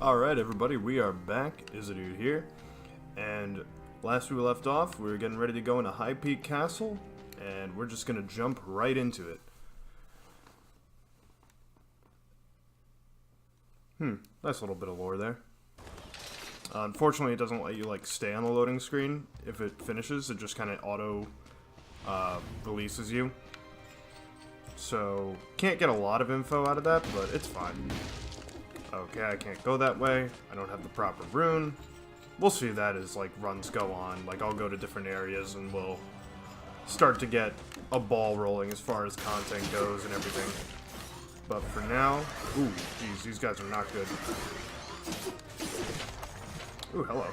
Alright everybody, we are back, Isidore here, and last we left off, we were getting ready to go into High Peak Castle, and we're just gonna jump right into it. Nice little bit of lore there. Unfortunately, it doesn't let you, stay on the loading screen. If it finishes, it just kind of auto, releases you. So, can't get a lot of info out of that, but it's fine. Okay, I can't go that way. I don't have the proper rune. We'll see that as, runs go on. I'll go to different areas and we'll start to get a ball rolling as far as content goes and everything. But for now... Ooh, geez, these guys are not good. Ooh, hello.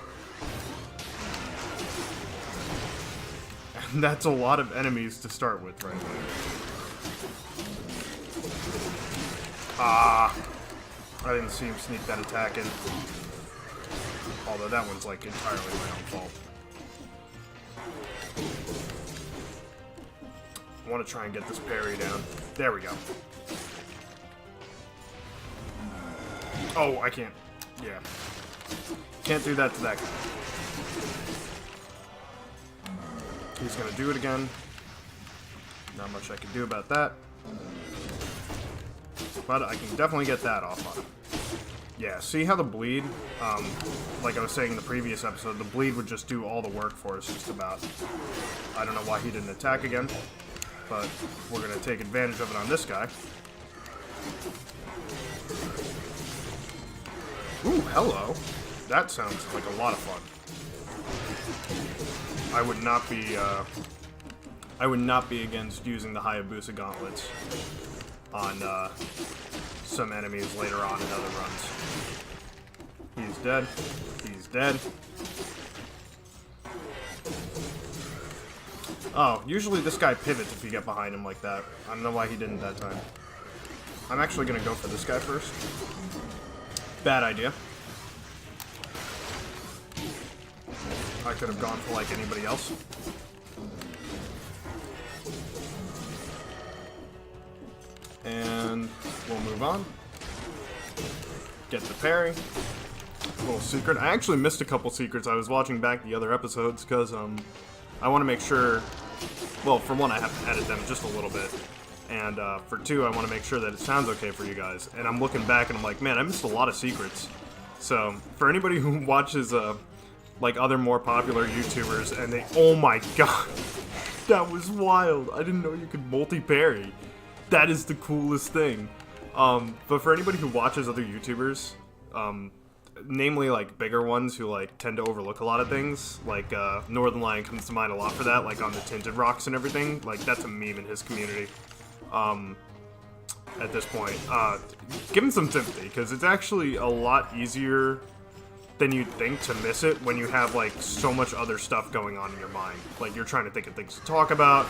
And that's a lot of enemies to start with right there. Ah! I didn't see him sneak that attack in. Although that one's, entirely my own fault. I want to try and get this parry down. There we go. Oh, I can't. Yeah. Can't do that to that guy. He's gonna do it again. Not much I can do about that. But I can definitely get that off on him. Yeah, see how the bleed, like I was saying in the previous episode, the bleed would just do all the work for us, just about. I don't know why he didn't attack again, but we're going to take advantage of it on this guy. Ooh, hello. That sounds like a lot of fun. I would not be against using the Hayabusa gauntlets on some enemies later on in other runs. He's dead. He's dead. Oh, usually this guy pivots if you get behind him like that. I don't know why he didn't that time. I'm actually going to go for this guy first. Bad idea. I could have gone for anybody else. And we'll move on. Get the parry. Little secret. I actually missed a couple secrets. I was watching back the other episodes because I want to make sure. Well, for one, I have to edit them just a little bit, and for two, I want to make sure that it sounds okay for you guys. And I'm looking back and I'm like, man, I missed a lot of secrets. So for anybody who watches other more popular YouTubers, and they, oh my god, that was wild. I didn't know you could multi-parry. That is the coolest thing. But for anybody who watches other YouTubers, namely bigger ones who tend to overlook a lot of things, Northern Lion comes to mind a lot for that, on the tinted rocks and everything. That's a meme in his community. At this point, give him some sympathy, because it's actually a lot easier than you'd think to miss it when you have so much other stuff going on in your mind. You're trying to think of things to talk about.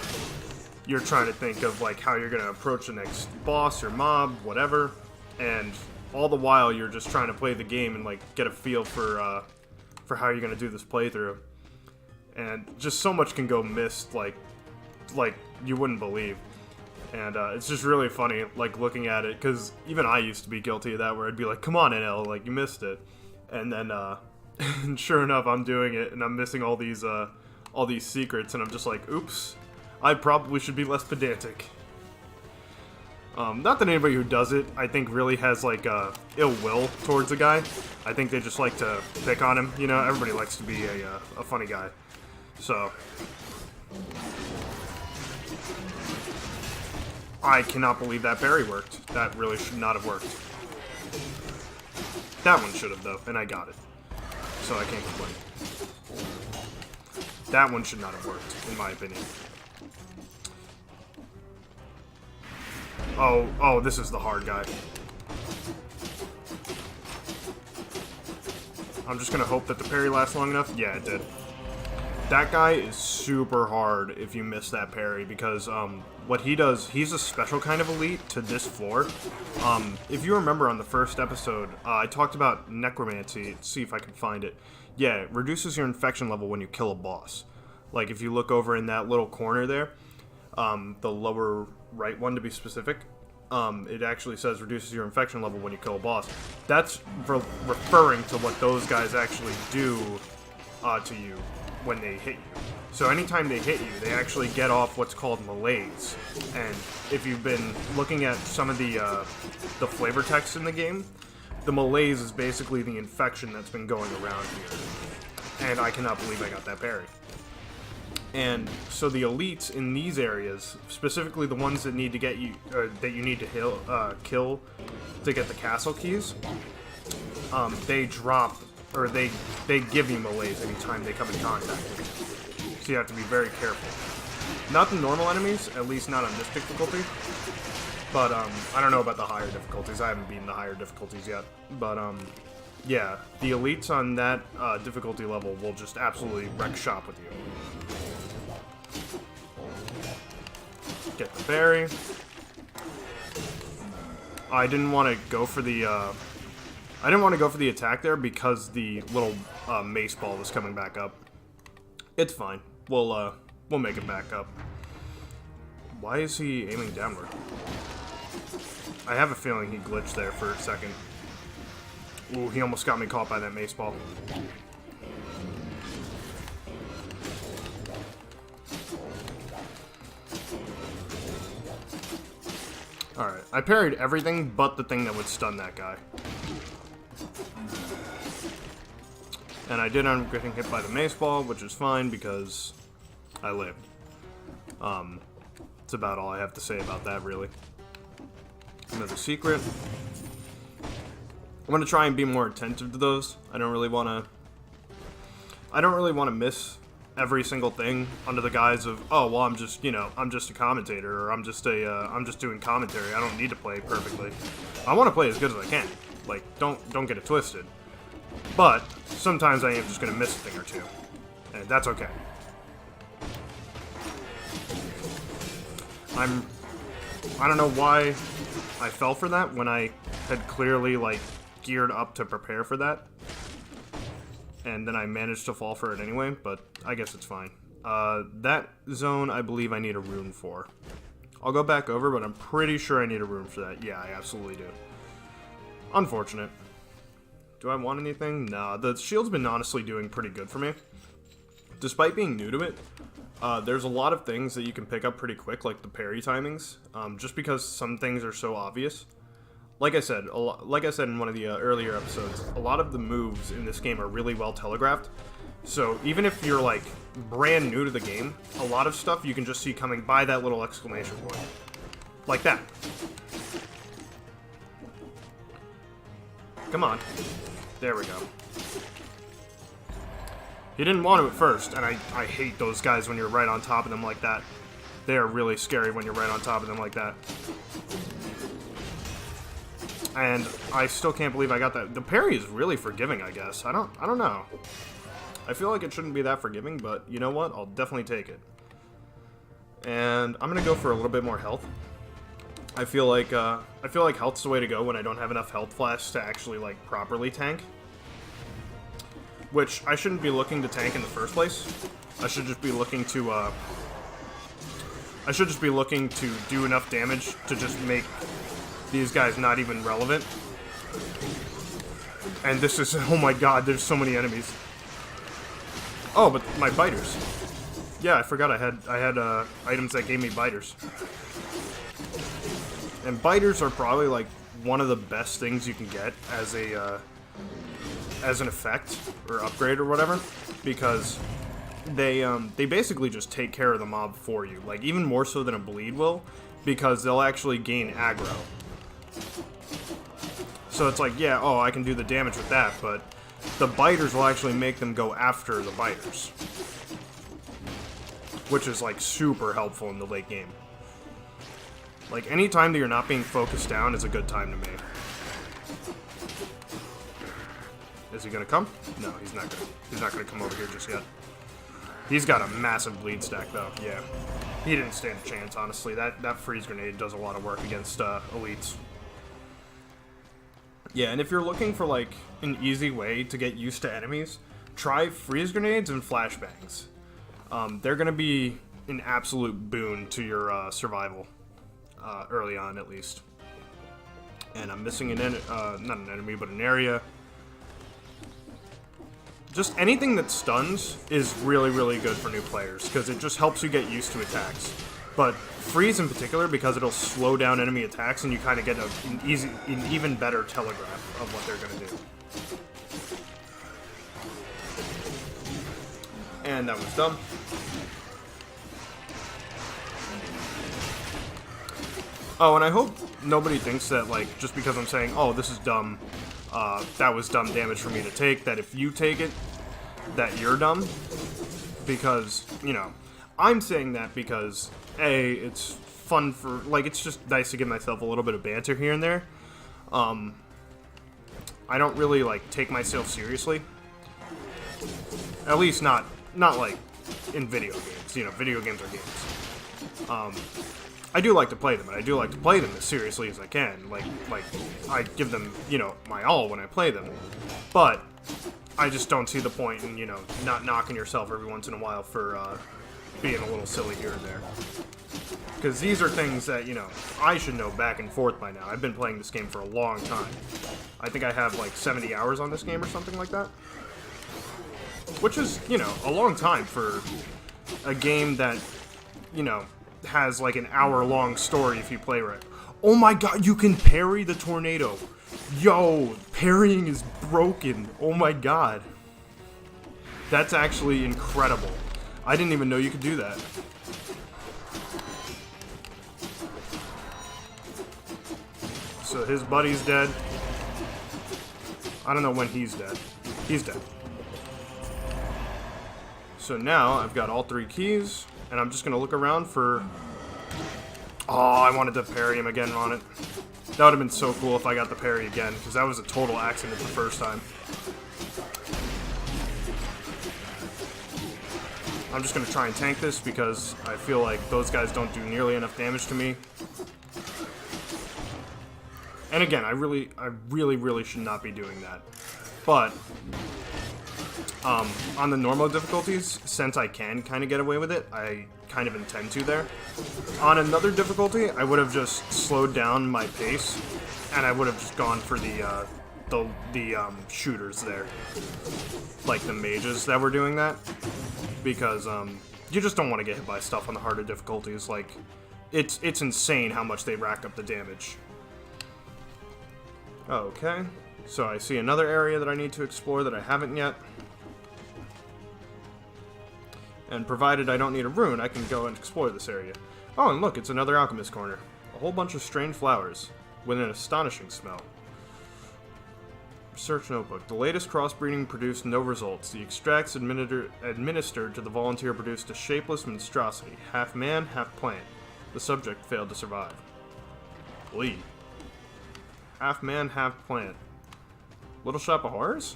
You're trying to think of how you're gonna approach the next boss or mob, whatever, and all the while you're just trying to play the game and get a feel for how you're gonna do this playthrough. And just so much can go missed, like you wouldn't believe. And it's just really funny, looking at it, because even I used to be guilty of that, where I'd be like, "Come on, NL, you missed it," and then and sure enough, I'm doing it, and I'm missing all these secrets, and I'm just like, "Oops." I probably should be less pedantic. Not that anybody who does it, I think, really has, ill will towards a guy. I think they just like to pick on him, you know? Everybody likes to be a funny guy. So. I cannot believe that parry worked. That really should not have worked. That one should have, though, and I got it. So I can't complain. That one should not have worked, in my opinion. Oh, this is the hard guy. I'm just gonna hope that the parry lasts long enough. Yeah, it did. That guy is super hard if you miss that parry, because what he does, he's a special kind of elite to this floor. If you remember on the first episode, I talked about necromancy. Let's see if I can find it. Yeah, it reduces your infection level when you kill a boss. If you look over in that little corner there, the lower right one to be specific, it actually says reduces your infection level when you kill a boss. That's referring to what those guys actually do to you when they hit you. So anytime they hit you, they actually get off what's called malaise. And if you've been looking at some of the flavor text in the game, the malaise is basically the infection that's been going around here. And I cannot believe I got that parry. And so the elites in these areas, specifically the ones that need to get you, that you need to kill to get the castle keys, they drop, or they give you malaise anytime they come in contact with you. So you have to be very careful. Not the normal enemies, at least not on this difficulty. But I don't know about the higher difficulties. I haven't beaten the higher difficulties yet. But yeah, the elites on that difficulty level will just absolutely wreck shop with you. Get the berry. I didn't want to go for the attack there because the little mace ball was coming back up. It's fine. We'll make it back up. Why is he aiming downward? I have a feeling he glitched there for a second. Ooh, he almost got me caught by that mace ball. Alright, I parried everything but the thing that would stun that guy. And I did end up getting hit by the mace ball, which is fine because I lived. That's about all I have to say about that, really. Another secret. I'm gonna try and be more attentive to those. I don't really want to miss every single thing under the guise of, oh well, I'm just a commentator, or I'm just doing commentary. I don't need to play perfectly. I want to play as good as I can. Like, don't get it twisted. But sometimes I am just gonna miss a thing or two, and that's okay. I don't know why I fell for that when I had clearly, like, geared up to prepare for that. And then I managed to fall for it anyway, but I guess it's fine. That zone, I believe I need a rune for. I'll go back over, but I'm pretty sure I need a rune for that. Yeah, I absolutely do. Unfortunate. Do I want anything? Nah, the shield's been honestly doing pretty good for me. Despite being new to it, there's a lot of things that you can pick up pretty quick, like the parry timings, just because some things are so obvious. Like I said in one of the earlier episodes, a lot of the moves in this game are really well telegraphed. So even if you're, like, brand new to the game, a lot of stuff you can just see coming by that little exclamation point. Like that. Come on. There we go. He didn't want to at first, and I hate those guys when you're right on top of them like that. They are really scary when you're right on top of them like that. And I still can't believe I got that. The parry is really forgiving, I guess. I don't know. I feel like it shouldn't be that forgiving, but you know what? I'll definitely take it. And I'm gonna go for a little bit more health. I feel like health's the way to go when I don't have enough health flasks to actually, like, properly tank. Which I shouldn't be looking to tank in the first place. I should just be looking to do enough damage to just make these guys not even relevant. And this is, oh my god, there's so many enemies. Oh, but my biters. Yeah, I forgot I had items that gave me biters. And biters are probably, like, one of the best things you can get as a as an effect or upgrade or whatever, because they basically just take care of the mob for you, like, even more so than a bleed will, because they'll actually gain aggro. So it's like, yeah, oh, I can do the damage with that, but the biters will actually make them go after the biters, which is, like, super helpful in the late game. Like, any time that you're not being focused down is a good time to me. Is he gonna come? No, he's not gonna come over here just yet. He's got a massive bleed stack, though. Yeah, he didn't stand a chance, honestly. That freeze grenade does a lot of work against elites. Yeah, and if you're looking for, like, an easy way to get used to enemies, try freeze grenades and flashbangs. They're gonna be an absolute boon to your survival, early on, at least. And I'm missing not an enemy, but an area. Just anything that stuns is really, really good for new players, because it just helps you get used to attacks. But freeze in particular, because it'll slow down enemy attacks, and you kind of get an even better telegraph of what they're going to do. And that was dumb. Oh, and I hope nobody thinks that, like, just because I'm saying, oh, this is dumb, that was dumb damage for me to take, that if you take it, that you're dumb. Because, you know, I'm saying that because, A, it's fun for, like, it's just nice to give myself a little bit of banter here and there. I don't really, like, take myself seriously. At least not like, in video games. You know, video games are games. I do like to play them, and I do like to play them as seriously as I can. Like I give them, you know, my all when I play them. But I just don't see the point in, you know, not knocking yourself every once in a while for being a little silly here and there. Because these are things that, you know, I should know back and forth by now. I've been playing this game for a long time. I think I have like 70 hours on this game or something like that. Which is, you know, a long time for a game that, you know, has like an hour-long story if you play right. Oh my god, you can parry the tornado. Yo, parrying is broken. Oh my god. That's actually incredible. I didn't even know you could do that. So his buddy's dead. I don't know when he's dead. He's dead. So now I've got all 3 keys, and I'm just going to look around for... Oh, I wanted to parry him again on it. That would have been so cool if I got the parry again, because that was a total accident the first time. I'm just going to try and tank this, because I feel like those guys don't do nearly enough damage to me. And again, I really should not be doing that. But... on the normal difficulties, since I can kind of get away with it, I kind of intend to there. On another difficulty, I would have just slowed down my pace, and I would have just gone for the shooters there. Like the mages that were doing that. Because, you just don't want to get hit by stuff on the harder difficulties. Like, it's insane how much they rack up the damage. Okay, so I see another area that I need to explore that I haven't yet. And provided I don't need a rune, I can go and explore this area. Oh, and look, it's another alchemist corner. A whole bunch of strange flowers, with an astonishing smell. Research notebook. The latest crossbreeding produced no results. The extracts administered to the volunteer produced a shapeless monstrosity, half man, half plant. The subject failed to survive. Lee. Half man, half plant. Little Shop of Horrors?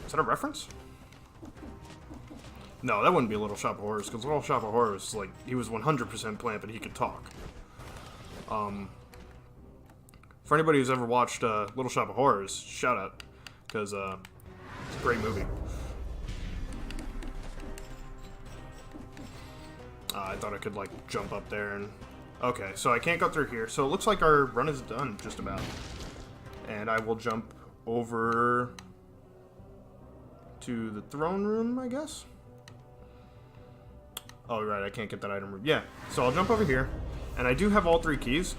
Is that a reference? No, that wouldn't be Little Shop of Horrors, because Little Shop of Horrors, like, he was 100% plant, but he could talk. For anybody who's ever watched Little Shop of Horrors, shout out, because it's a great movie. I thought I could, like, jump up there and... Okay, so I can't go through here, so it looks like our run is done, just about. And I will jump over to the throne room, I guess? Oh, right, I can't get that item room. Yeah, so I'll jump over here, and I do have all 3 keys.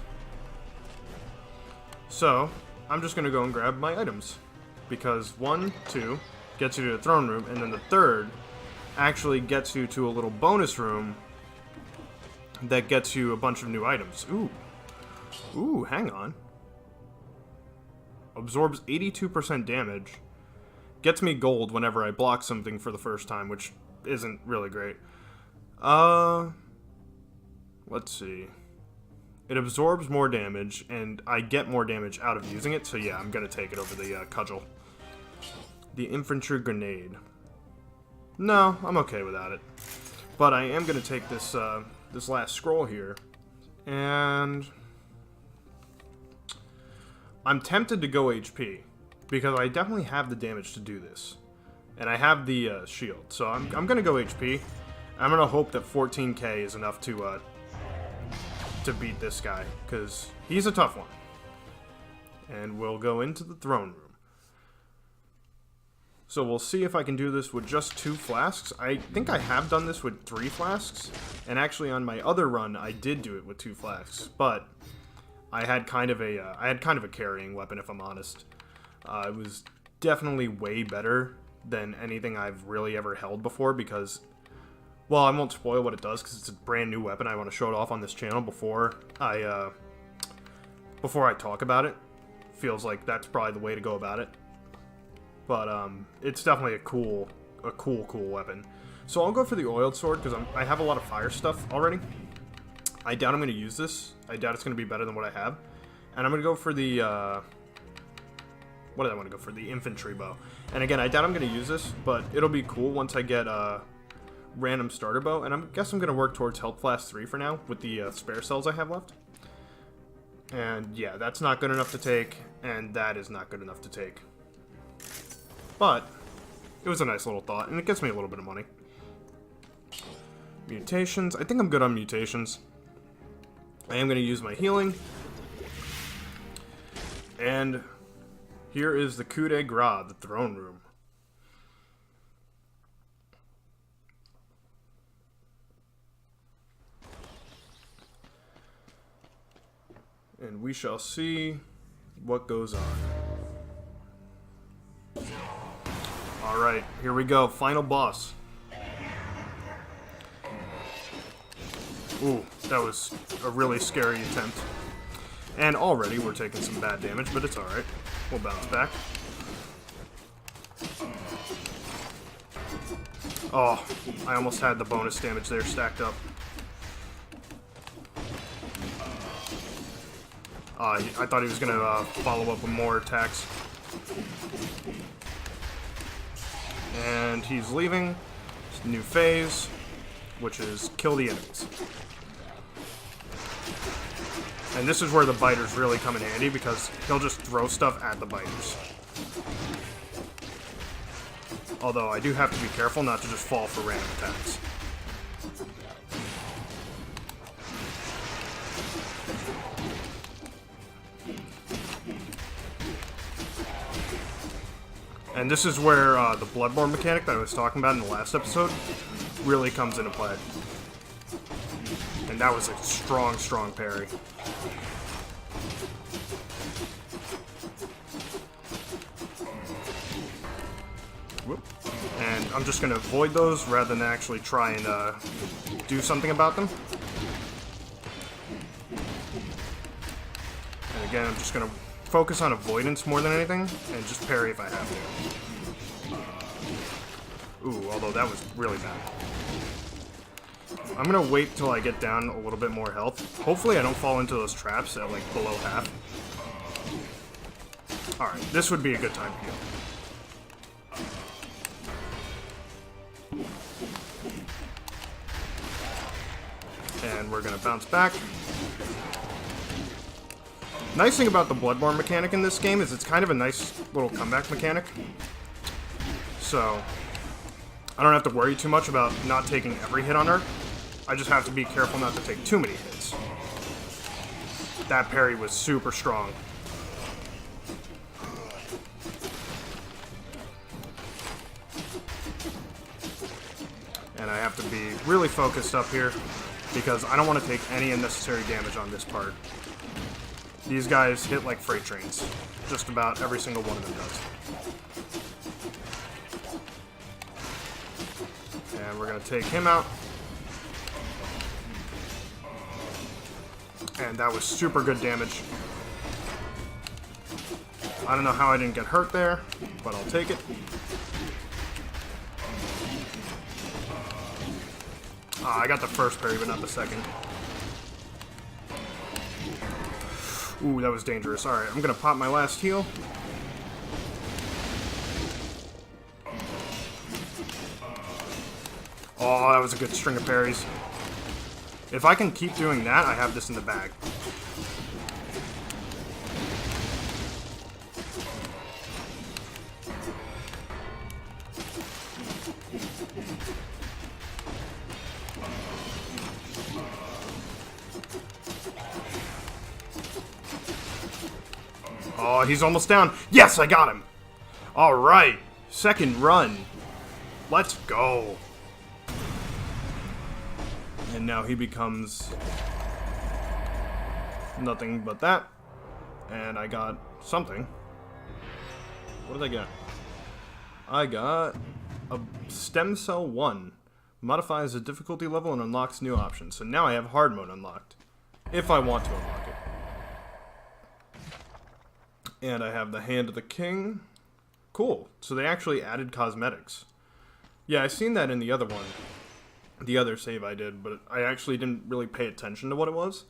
So, I'm just going to go and grab my items. Because 1, 2 gets you to the throne room, and then the 3rd actually gets you to a little bonus room that gets you a bunch of new items. Ooh. Ooh, hang on. Absorbs 82% damage. Gets me gold whenever I block something for the first time, which isn't really great. Let's see. It absorbs more damage, and I get more damage out of using it, so yeah, I'm gonna take it over the, cudgel. The infantry grenade. No, I'm okay without it. But I am gonna take this, this last scroll here, and... I'm tempted to go HP, because I definitely have the damage to do this. And I have the, shield, so I'm gonna go HP. I'm gonna hope that 14k is enough to beat this guy, because he's a tough one. And we'll go into the throne room. So we'll see if I can do this with just 2 flasks. I think I have done this with 3 flasks. And actually on my other run, I did do it with 2 flasks. But I had kind of a carrying weapon, if I'm honest. It was definitely way better than anything I've really ever held before because, well, I won't spoil what it does because it's a brand new weapon. I want to show it off on this channel before I talk about it. Feels like that's probably the way to go about it. But it's definitely a cool weapon. So I'll go for the oiled sword because I have a lot of fire stuff already. I doubt I'm going to use this. I doubt it's going to be better than what I have. And I'm going to go for the what did I want to go for? The infantry bow. And again, I doubt I'm going to use this, but it'll be cool once I get a random starter bow. And I guess I'm going to work towards Health Flask 3 for now with the spare cells I have left. And yeah, that's not good enough to take, and that is not good enough to take. But it was a nice little thought, and it gets me a little bit of money. Mutations. I think I'm good on mutations. I am going to use my healing. And here is the coup de grace, the throne room. And we shall see what goes on. Alright, here we go. Final boss. Ooh, that was a really scary attempt. And already we're taking some bad damage, but it's alright. We'll bounce back. Oh, I almost had the bonus damage there stacked up. I thought he was going to follow up with more attacks. And he's leaving. New phase, which is kill the enemies. And this is where the biters really come in handy because he'll just throw stuff at the biters. Although I do have to be careful not to just fall for random attacks. And this is where the Bloodborne mechanic that I was talking about in the last episode really comes into play. And that was a strong, strong parry. Whoop. And I'm just going to avoid those rather than actually try and do something about them. And again, I'm just going to focus on avoidance more than anything, and just parry if I have to. Ooh, although that was really bad. I'm gonna wait till I get down a little bit more health. Hopefully I don't fall into those traps at like below half. Alright, this would be a good time to heal. And we're gonna bounce back. Nice thing about the Bloodborne mechanic in this game is it's kind of a nice little comeback mechanic. So, I don't have to worry too much about not taking every hit on her. I just have to be careful not to take too many hits. That parry was super strong. And I have to be really focused up here because I don't want to take any unnecessary damage on this part. These guys hit like freight trains. Just about every single one of them does. And we're going to take him out. And that was super good damage. I don't know how I didn't get hurt there, but I'll take it. I got the first parry, but not the second. Ooh, that was dangerous. Alright, I'm gonna pop my last heal. Oh, that was a good string of parries. If I can keep doing that, I have this in the bag. Oh, Oh, he's almost down. Yes, I got him. All right. Second run. Let's go. And now he becomes nothing but that. And I got something. What did I get? I got a stem cell 1. Modifies the difficulty level and unlocks new options. So now I have hard mode unlocked. If I want to unlock it. And I have the Hand of the King. Cool. So they actually added cosmetics. Yeah, I seen that in the other one. The other save I did, but I actually didn't really pay attention to what it was.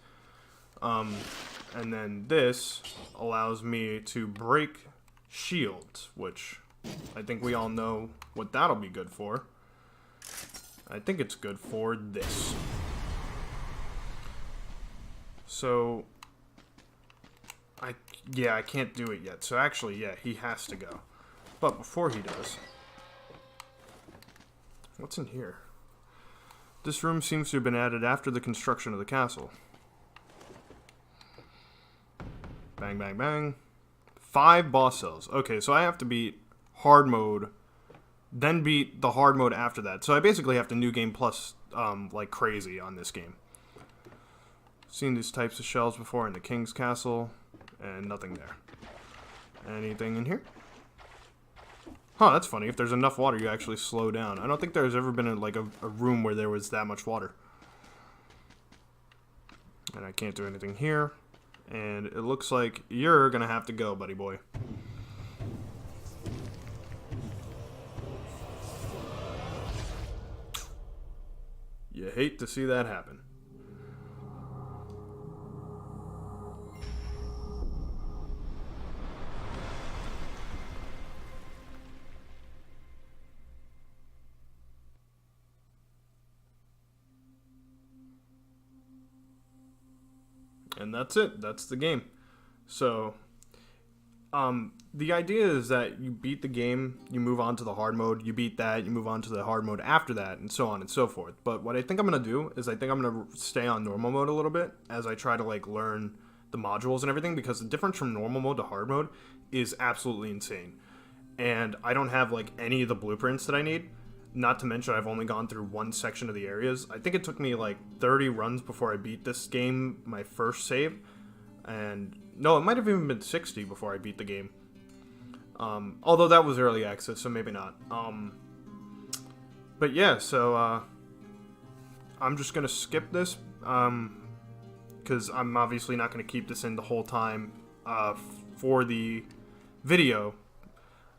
And then this allows me to break shields, which I think we all know what that'll be good for. I think it's good for this. So, I can't do it yet. So actually, yeah, he has to go. But before he does, what's in here? This room seems to have been added after the construction of the castle. Bang, bang, bang. 5 boss cells. Okay, so I have to beat hard mode, then beat the hard mode after that. So I basically have to New Game Plus like crazy on this game. Seen these types of shells before in the King's Castle, and nothing there. Anything in here? Huh, that's funny. If there's enough water, you actually slow down. I don't think there's ever been a room where there was that much water. And I can't do anything here. And it looks like you're gonna have to go, buddy boy. You hate to see that happen. And that's it. That's the game. So, the idea is that you beat the game, you move on to the hard mode, you beat that, you move on to the hard mode after that, and so on and so forth. But what I think I'm going to do is I think I'm going to stay on normal mode a little bit as I try to, like, learn the modules and everything, because the difference from normal mode to hard mode is absolutely insane. And I don't have, like, any of the blueprints that I need. Not to mention, I've only gone through one section of the areas. I think it took me like 30 runs before I beat this game, my first save. And no, it might have even been 60 before I beat the game. Although that was early access, so maybe not. But yeah, so I'm just going to skip this. Because I'm obviously not going to keep this in the whole time for the video.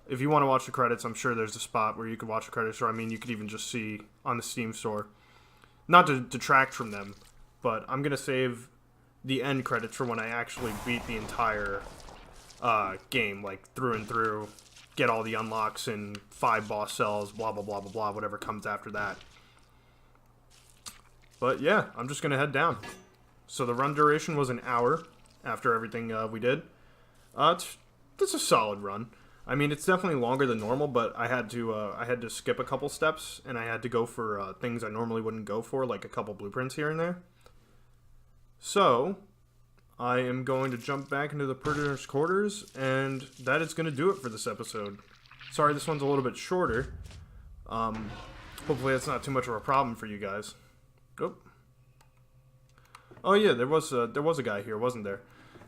If you want to watch the credits, I'm sure there's a spot where you could watch the credits, or I mean, you could even just see on the Steam store. Not to detract from them, but I'm going to save the end credits for when I actually beat the entire game, like through and through, get all the unlocks and 5 boss cells, blah, blah, blah, blah, blah, whatever comes after that. But yeah, I'm just going to head down. So the run duration was an hour after everything we did. It's a solid run. I mean, it's definitely longer than normal, but I had to skip a couple steps, and I had to go for things I normally wouldn't go for, like a couple blueprints here and there. So, I am going to jump back into the prisoner's quarters, and that is going to do it for this episode. Sorry, this one's a little bit shorter. Hopefully that's not too much of a problem for you guys. Oh yeah, there was a guy here, wasn't there?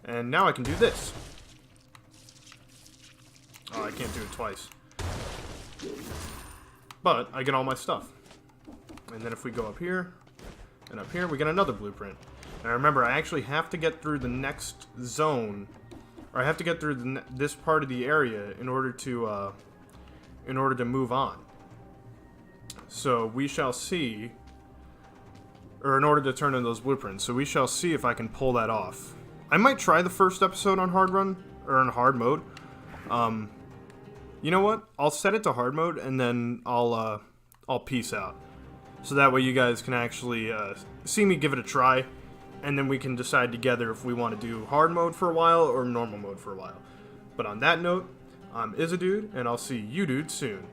And now I can do this. Oh, I can't do it twice. But I get all my stuff. And then if we go up here, and up here, we get another blueprint. And remember, I actually have to get through the next zone, or I have to get through this part of the area in order to move on. So we shall see, or in order to turn in those blueprints. So we shall see if I can pull that off. I might try the first episode on hard run, or on hard mode. You know what? I'll set it to hard mode, and then I'll peace out. So that way you guys can actually see me give it a try, and then we can decide together if we want to do hard mode for a while or normal mode for a while. But on that note, I'm Izzadude, and I'll see you dudes soon.